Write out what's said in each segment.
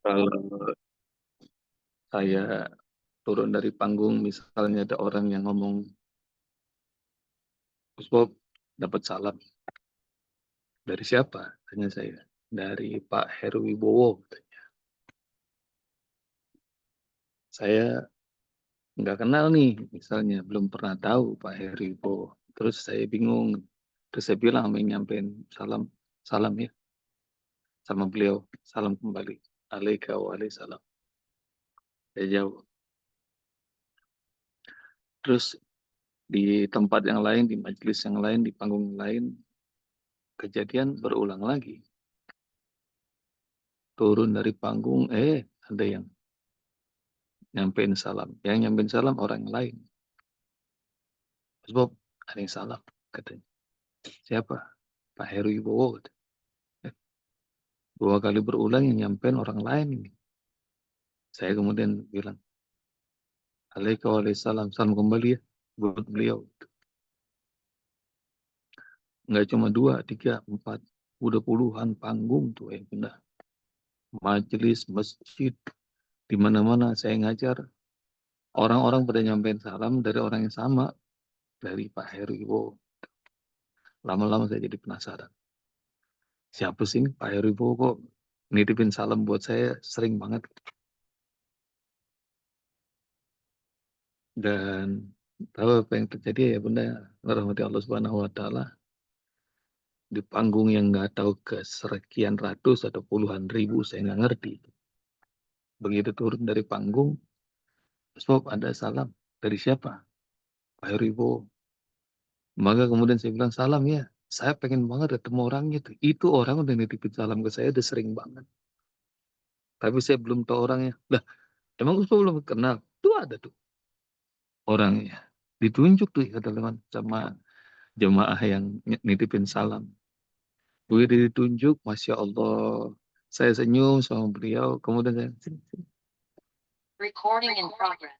Kalau saya turun dari panggung, misalnya ada orang yang ngomong, Gus Bob dapat salam. Dari siapa? Tanya saya. Dari Pak Heru Wibowo. Saya nggak kenal nih, misalnya belum pernah tahu Pak Heru Wibowo. Terus saya bingung. Terus saya bilang sama yang nyampein salam, salam ya sama beliau, salam kembali. Alaika wa salam. Saya jawab. Terus di tempat yang lain, di majelis yang lain, di panggung yang lain, kejadian berulang lagi. Turun dari panggung, ada yang nyampein salam. Yang nyampein salam orang yang lain. Mas Bob, ada yang salam, katanya. Siapa? Pak Heru Wibowo. Eh, Dua kali berulang yang nyampein orang lain ini. Saya kemudian bilang, Waalaikumsalam, salam kembali ya buat beliau. Nggak cuma dua, tiga, empat, udah puluhan panggung tuh yang pindah. Majelis, masjid, di mana-mana saya ngajar. Orang-orang pada nyampein salam dari orang yang sama, dari Pak Heru Wibowo. Lama-lama saya jadi penasaran. Siapa sih ini Pak Heru Wibowo kok nitipin salam buat saya sering banget. Dan tahu apa yang terjadi ya Bunda, rahmati Allah Subhanahu wa taala, di panggung yang nggak tahu ke sekian ratus atau puluhan ribu, saya nggak ngerti. Begitu turun dari panggung, Bob ada salam dari siapa? Pak Heru Wibowo. Maka kemudian saya bilang salam ya. Saya pengen banget ketemu orangnya tuh. Itu orang udah nitipin salam ke saya udah sering banget. Tapi saya belum tahu orangnya. Lah, emang Gus belum kenal? Tuh ada tuh orangnya. Ditunjuk tuh kata teman sama jemaah yang nitipin salam. Begitu ditunjuk, Masya Allah. Saya senyum sama beliau. Kemudian saya, "Sini, sini." Recording in progress.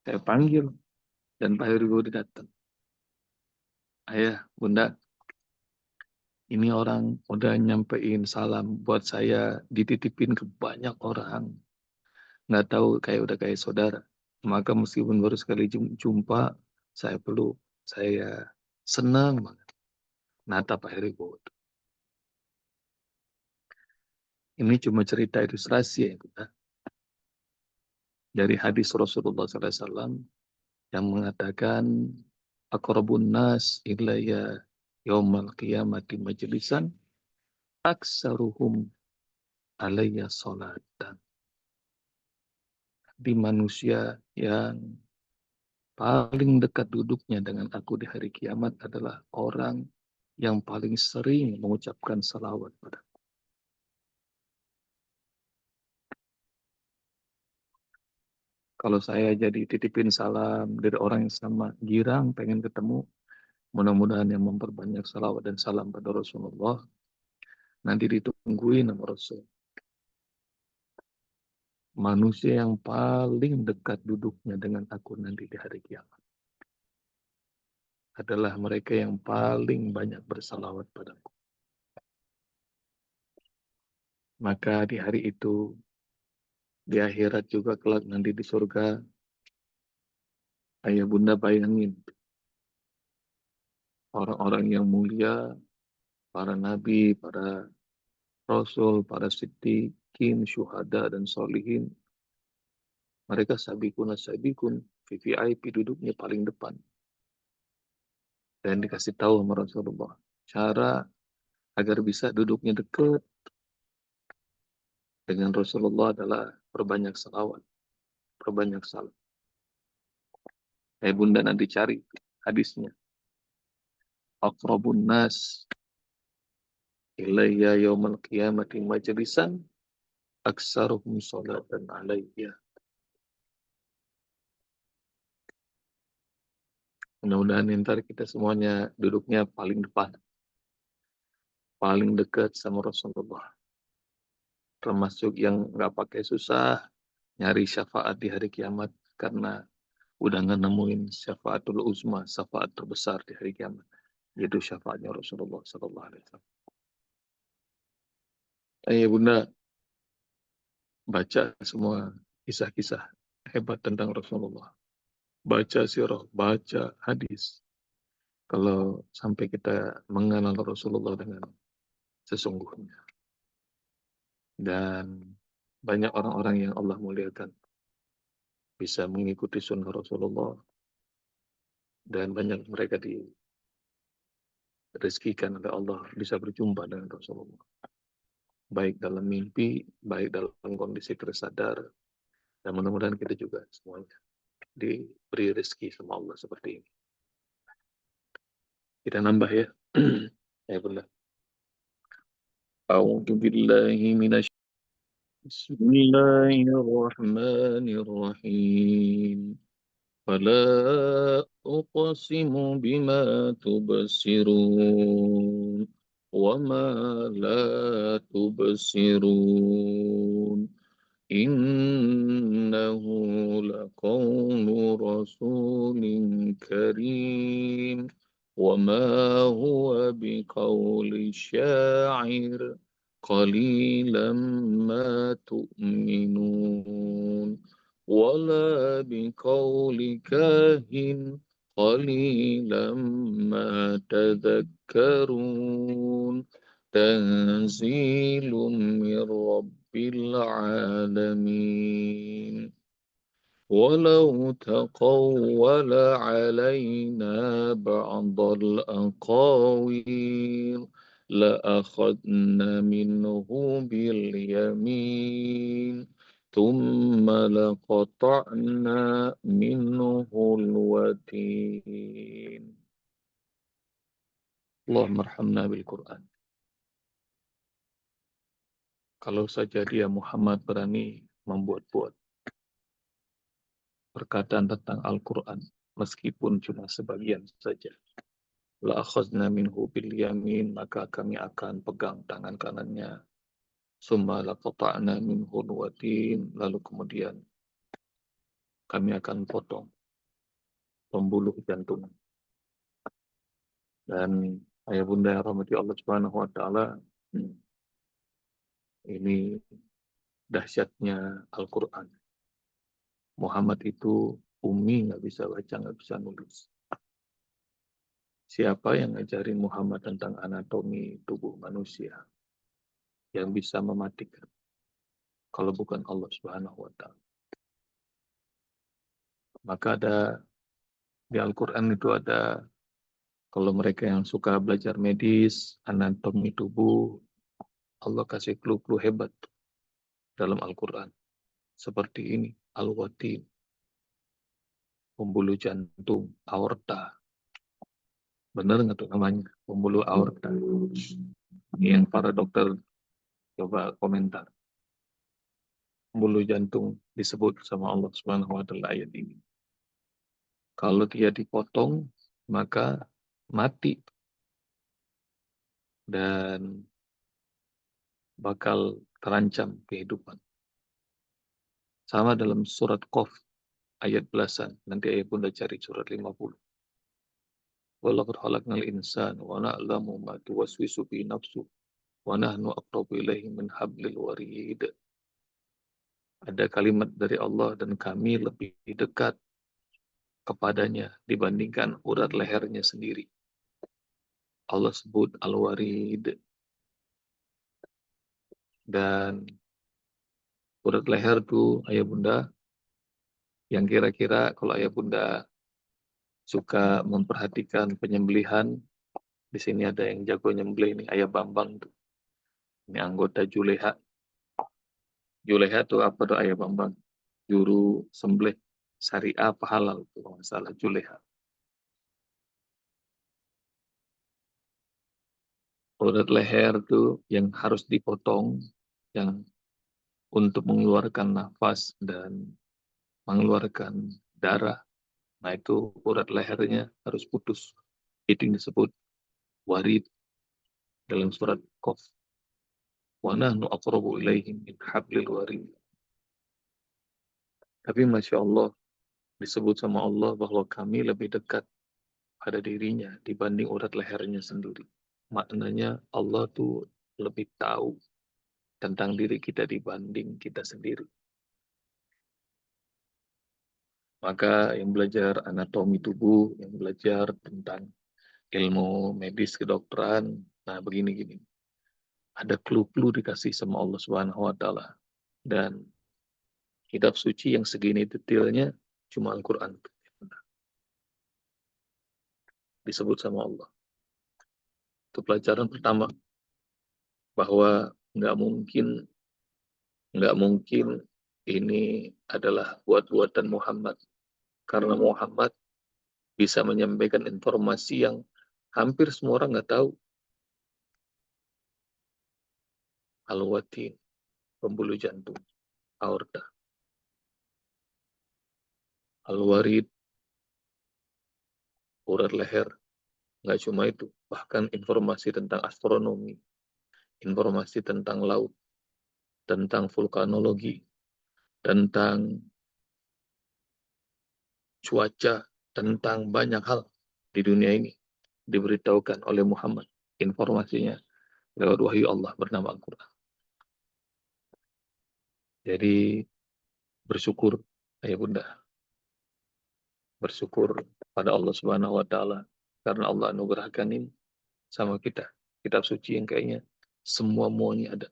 Saya panggil. Dan Pak Heru datang. Ayah, Bunda, ini orang udah nyampein salam buat saya. Dititipin ke banyak orang. Nggak tahu, kayak udah kayak saudara. Maka meskipun baru sekali jumpa, saya peluk. Saya senang banget. Nata Pak Heru. Ini cuma cerita ilustrasi ya, Bunda. Dari hadis Rasulullah SAW yang mengatakan aqrabun nas ilayya yaumal qiyamati majlisan aksaruhum alayya salatan. Di manusia yang paling dekat duduknya dengan aku di hari kiamat adalah orang yang paling sering mengucapkan salawat padaku. Kalau saya jadi titipin salam dari orang yang sama, girang pengen ketemu, mudah-mudahan yang memperbanyak salawat dan salam pada Rasulullah, nanti ditungguin sama Rasul. Manusia yang paling dekat duduknya dengan aku nanti di hari kiamat adalah mereka yang paling banyak bersalawat padaku. Maka di hari itu, di akhirat juga kelak nanti di surga, ayah bunda bayangin orang-orang yang mulia, para nabi, para rasul, para siddiqin, syuhada, dan solihin. Mereka sabikun, VVIP duduknya paling depan. Dan dikasih tahu sama Rasulullah, cara agar bisa duduknya dekat dengan Rasulullah adalah perbanyak salawat, perbanyak salam. Bunda nanti cari hadisnya. Aqrabun nas ilayya yawmal qiyamati majlisan aksaruhum salatan alayya. Mudah-mudahan ntar kita semuanya duduknya paling depan, paling dekat sama Rasulullah. Termasuk yang nggak pakai susah nyari syafaat di hari kiamat karena udah nggak nemuin syafaatul uzma, syafaat terbesar di hari kiamat, yaitu syafaatnya Rasulullah Sallallahu Alaihi Wasallam. Bunda, baca semua kisah-kisah hebat tentang Rasulullah. Baca sirah, baca hadis. Kalau sampai kita mengenal Rasulullah dengan sesungguhnya. Dan banyak orang-orang yang Allah muliakan bisa mengikuti sunnah Rasulullah. Dan banyak mereka direzekikan oleh Allah bisa berjumpa dengan Rasulullah. Baik dalam mimpi, baik dalam kondisi tersadar. Dan mudah-mudahan kita juga semuanya diberi rezeki sama Allah seperti ini. Kita nambah ya. Ya benar. A'udzu billahi minasy Bismillahirrahmanirrahim. فلا أقسم بما تبصرون وما لا تبصرون إنه لقول رسول كريم وما هو بقول شاعر قليلا ما تؤمنون ولا بقول كاهن قليلا ما تذكرون تنزيل من رب العالمين ولو تقول علينا بعض الأقاويل لأخذنا منه باليمين ثم لقطعنا منه الوتين اللهم ارحمنا بالقرآن. Kalau saja dia Muhammad berani membuat-buat perkataan tentang Al-Quran, meskipun cuma sebagian saja. La akhazna minhu bil yamin, maka kami akan pegang tangan kanannya. Summa laqata'na minhu watin, lalu kemudian kami akan potong pembuluh jantung. Dan ayah bunda yang rahmati Allah Subhanahu wa taala, ini dahsyatnya Al-Quran. Muhammad itu ummi, nggak bisa baca, nggak bisa nulis. Siapa yang ngajarin Muhammad tentang anatomi tubuh manusia yang bisa mematikan? Kalau bukan Allah Subhanahu wa taala. Maka ada di Al-Quran itu ada, kalau mereka yang suka belajar medis, anatomi tubuh, Allah kasih clue-clue hebat dalam Al-Quran. Seperti ini, Al-Watin, pembuluh jantung, aorta. Benar nggak tuh namanya? Pembuluh aorta. Yang para dokter coba komentar. Pembuluh jantung disebut sama Allah Subhanahu wa taala ayat ini. Kalau dia dipotong, maka mati dan bakal terancam kehidupan. Sama dalam surat Qaf ayat belasan. Nanti ayat bunda cari surat 50. Walaqad khalaqnal insana wa na'lamu ma tuwaswisu bi nafsu wa nahnu aqrabu ilaihi min hablil warid. Ada kalimat dari Allah dan kami lebih dekat kepadanya dibandingkan urat lehernya sendiri. Allah sebut al-warid. Dan urat leher itu ayah bunda yang kira-kira kalau ayah bunda suka memperhatikan penyembelihan, di sini ada yang jago nyembelih ini ayah Bambang tuh. Ini anggota Juleha. Juleha tuh apa tuh ayah Bambang? Juru sembelih syariah apa halal tuh kalau nggak salah Juleha. Urat leher tuh yang harus dipotong, yang untuk mengeluarkan nafas dan mengeluarkan darah. Nah itu urat lehernya harus putus. Itu yang disebut warid dalam surat Qaf. Wa nahnu aqrabu ilaihim min hablil warid. Tapi Masya Allah, disebut sama Allah bahwa kami lebih dekat pada dirinya dibanding urat lehernya sendiri. Maknanya Allah tuh lebih tahu tentang diri kita dibanding kita sendiri. Maka yang belajar anatomi tubuh, yang belajar tentang ilmu medis kedokteran, nah begini-gini. Ada clue-clue dikasih sama Allah Subhanahu wa taala. Dan kitab suci yang segini detailnya cuma Al-Qur'an disebut sama Allah. Itu pelajaran pertama bahwa nggak mungkin ini adalah buat-buatan Muhammad, karena Muhammad bisa menyampaikan informasi yang hampir semua orang nggak tahu. Al-Watin, pembuluh jantung, aorta. Al-Warid, urat leher. Nggak cuma itu, bahkan informasi tentang astronomi, informasi tentang laut, tentang vulkanologi, tentang cuaca, tentang banyak hal di dunia ini diberitahukan oleh Muhammad. Informasinya lewat wahyu Allah bernama Al-Quran. Jadi bersyukur, ayah bunda, bersyukur pada Allah Subhanahu wa taala karena Allah anugerahkan ini sama kita. Kitab suci yang kayaknya semua maunya ada.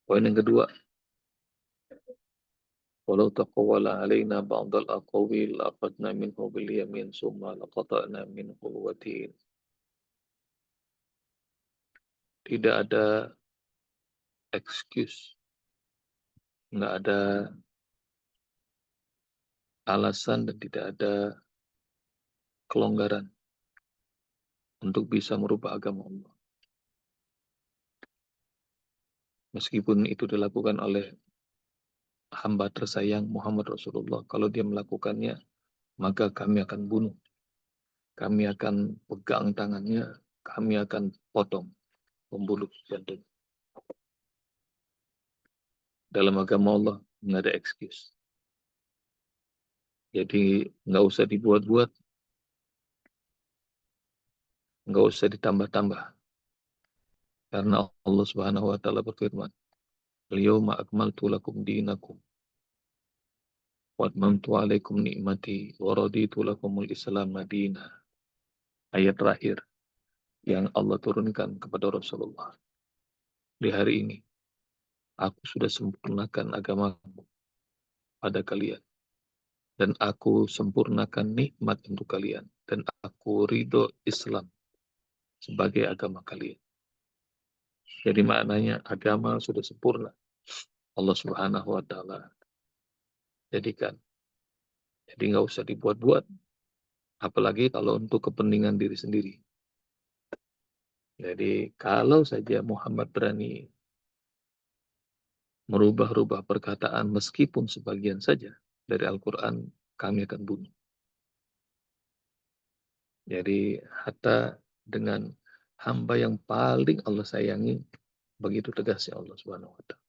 Poin yang kedua, walau taqawwala alaina ba'dal aqawil laqadna minhu bil yamin summa laqata'na minhu watin. Tidak ada excuse, nggak ada alasan dan tidak ada kelonggaran untuk bisa merubah agama Allah. Meskipun itu dilakukan oleh hamba tersayang Muhammad Rasulullah, kalau dia melakukannya, maka kami akan bunuh. Kami akan pegang tangannya, kami akan potong, pembuluh jantung. Dalam agama Allah, nggak ada excuse. Jadi nggak usah dibuat-buat, nggak usah ditambah-tambah. Karena Allah Subhanahu wa taala berfirman, "Al-yauma akmaltu lakum dinakum wa atmamtu 'alaikum ni'mati wa raditu lakumul Islam madina." Ayat terakhir yang Allah turunkan kepada Rasulullah. Di hari ini, aku sudah sempurnakan agamaku pada kalian. Dan aku sempurnakan nikmat untuk kalian. Dan aku ridho Islam sebagai agama kalian. Jadi maknanya agama sudah sempurna. Allah Subhanahu wa taala jadikan. Jadi nggak usah dibuat-buat. Apalagi kalau untuk kepentingan diri sendiri. Jadi kalau saja Muhammad berani merubah-rubah perkataan meskipun sebagian saja dari Al-Quran, kami akan bunuh. Jadi hatta dengan hamba yang paling Allah sayangi, begitu tegasnya Allah Subhanahu wa taala.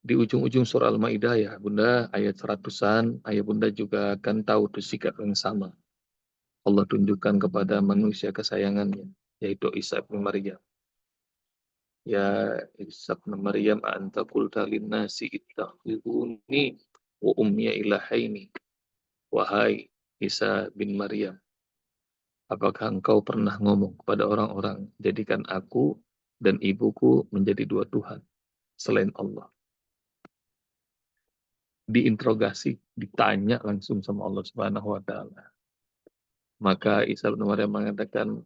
Di ujung-ujung surah Al-Maidah ya, Bunda, ayat 100-an, ayah Bunda juga akan tahu tuh sikap yang sama. Allah tunjukkan kepada manusia kesayangannya, yaitu Isa bin Maryam. Ya Isa bin Maryam, anta qulta linnasi ittakhiduni wa ummiya ilahaini. Wahai Isa bin Maryam, apakah engkau pernah ngomong kepada orang-orang, jadikan aku dan ibuku menjadi dua Tuhan selain Allah? Diinterogasi, ditanya langsung sama Allah Subhanahu wa taala. Maka Isa bin Maryam mengatakan,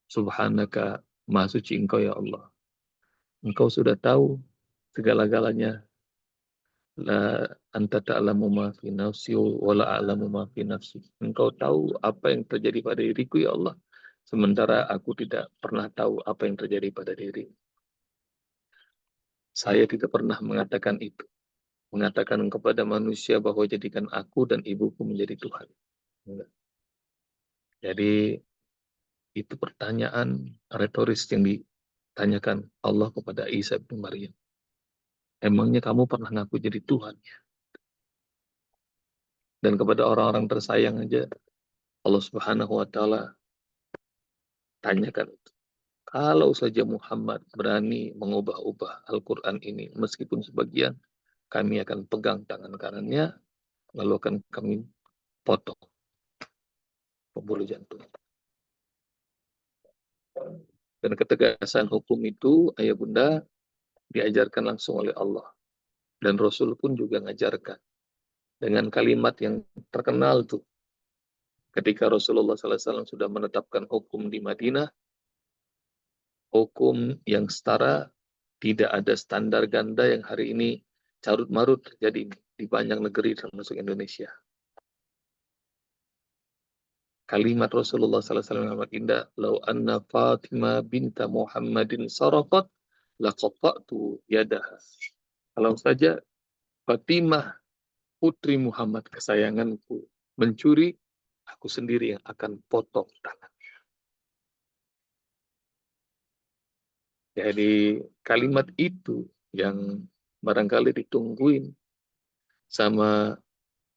Subhanaka, Maha suci Engkau ya Allah. Engkau sudah tahu segala-galanya. La anta ta'lamu ma fi nafsi wa la a'lamu ma fi nafsi. Engkau tahu apa yang terjadi pada diriku ya Allah. Sementara aku tidak pernah tahu apa yang terjadi pada diri. Saya tidak pernah mengatakan itu. Mengatakan kepada manusia bahwa jadikan aku dan ibuku menjadi Tuhan. Enggak. Jadi itu pertanyaan retoris yang ditanyakan Allah kepada Isa bin Maryam. Emangnya kamu pernah ngaku jadi Tuhan? Dan kepada orang-orang tersayang aja Allah Subhanahu wa Ta'ala tanyakan, kalau saja Muhammad berani mengubah-ubah Al-Quran ini, meskipun sebagian, kami akan pegang tangan kanannya, lalu akan kami potong pembuluh jantung. Dan ketegasan hukum itu, ayah bunda, diajarkan langsung oleh Allah. Dan Rasul pun juga ngajarkan. Dengan kalimat yang terkenal tuh. Ketika Rasulullah SAW sudah menetapkan hukum di Madinah, hukum yang setara, tidak ada standar ganda yang hari ini carut-marut terjadi di banyak negeri termasuk Indonesia. Kalimat Rasulullah SAW yang amat indah, "Lau anna Fatimah binta Muhammadin saraqat, laqata'tu yadaha." Kalau saja Fatimah putri Muhammad kesayanganku mencuri, aku sendiri yang akan potong tangannya. Jadi kalimat itu yang barangkali ditungguin sama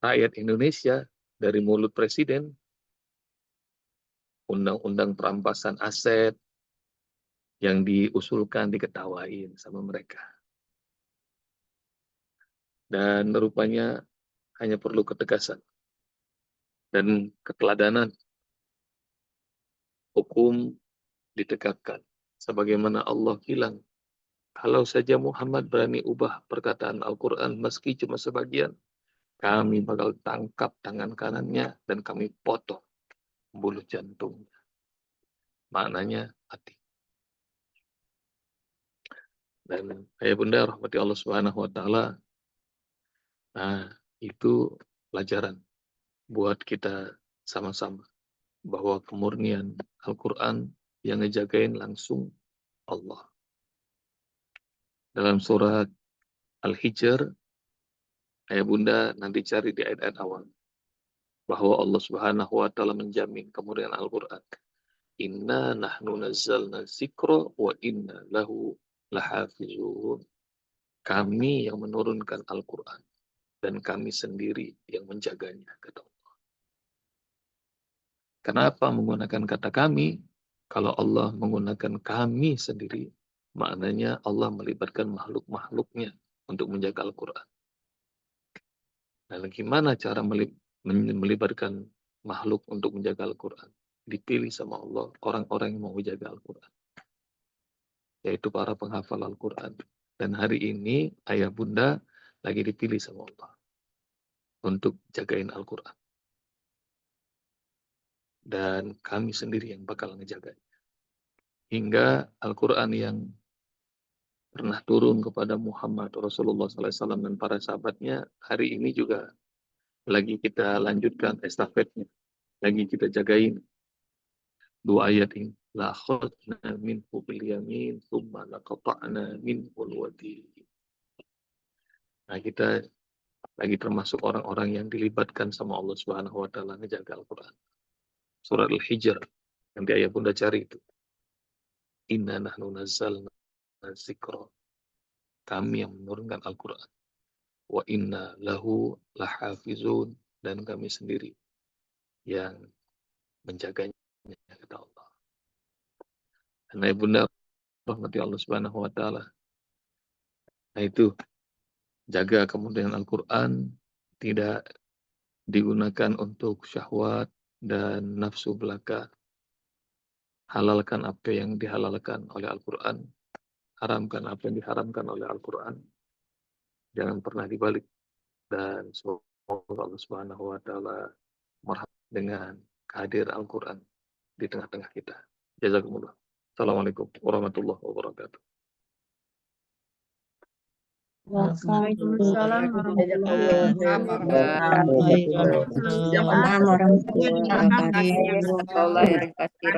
rakyat Indonesia dari mulut presiden, undang-undang perampasan aset yang diusulkan diketawain sama mereka. Dan rupanya hanya perlu ketegasan dan keteladanan. Hukum ditegakkan. Sebagaimana Allah bilang, kalau saja Muhammad berani ubah perkataan Al-Quran meski cuma sebagian, kami bakal tangkap tangan kanannya dan kami potong bulu jantungnya. Maknanya hati. Dan ayah bunda rahmati Allah Subhanahu wa Ta'ala, nah itu pelajaran buat kita sama-sama bahwa kemurnian Al-Quran yang ngejagain langsung Allah. Dalam surat Al-Hijr, ayah bunda nanti cari di ayat-ayat awal bahwa Allah Subhanahu wa Ta'ala menjamin kemurnian Al-Quran. Inna nahnu nazzalna dzikra wa inna lahu lahafizun. Kami yang menurunkan Al-Quran dan kami sendiri yang menjaganya, kata Allah. Kenapa menggunakan kata kami? Kalau Allah menggunakan kami sendiri, maknanya Allah melibatkan makhluk-makhluknya untuk menjaga Al-Quran. Nah, gimana cara melibatkan makhluk untuk menjaga Al-Quran? Dipilih sama Allah orang-orang yang mau menjaga Al-Quran, yaitu para penghafal Al-Quran. Dan hari ini ayah bunda lagi dipilih sama Allah untuk jagain Al-Quran. Dan kami sendiri yang bakal ngejaganya. Hingga Al-Quran yang pernah turun kepada Muhammad Rasulullah SAW dan para sahabatnya, hari ini juga lagi kita lanjutkan estafetnya. Lagi kita jagain dua ayat ini. La khadna minhu bil yamin, thumma laqata'na minhu al-watin. Nah, kita lagi termasuk orang-orang yang dilibatkan sama Allah Subhanahu wa Ta'ala ngejaga Al-Quran. Surat Al-Hijr yang di ayat bunda cari itu. Inna nahnu nazzalna dzikra. Kami yang menurunkan Al-Quran. Wa inna lahu lahafizun. Dan kami sendiri yang menjaganya, kata Allah. Dan ayat bunda rahmati Allah Subhanahu wa Ta'ala. Nah itu, jaga kemudian Al-Quran tidak digunakan untuk syahwat dan nafsu belaka. Halalkan apa yang dihalalkan oleh Al-Quran. Haramkan apa yang diharamkan oleh Al-Quran. Jangan pernah dibalik. Dan semoga Allah Subhanahu wa Ta'ala merhamat dengan kehadiran Al-Quran di tengah-tengah kita. Jazakumullah. Assalamualaikum warahmatullahi wabarakatuh. Waalaikumsalam Waalaikumsalam warahmatullahi wabarakatuh. warahmatullahi wabarakatuh.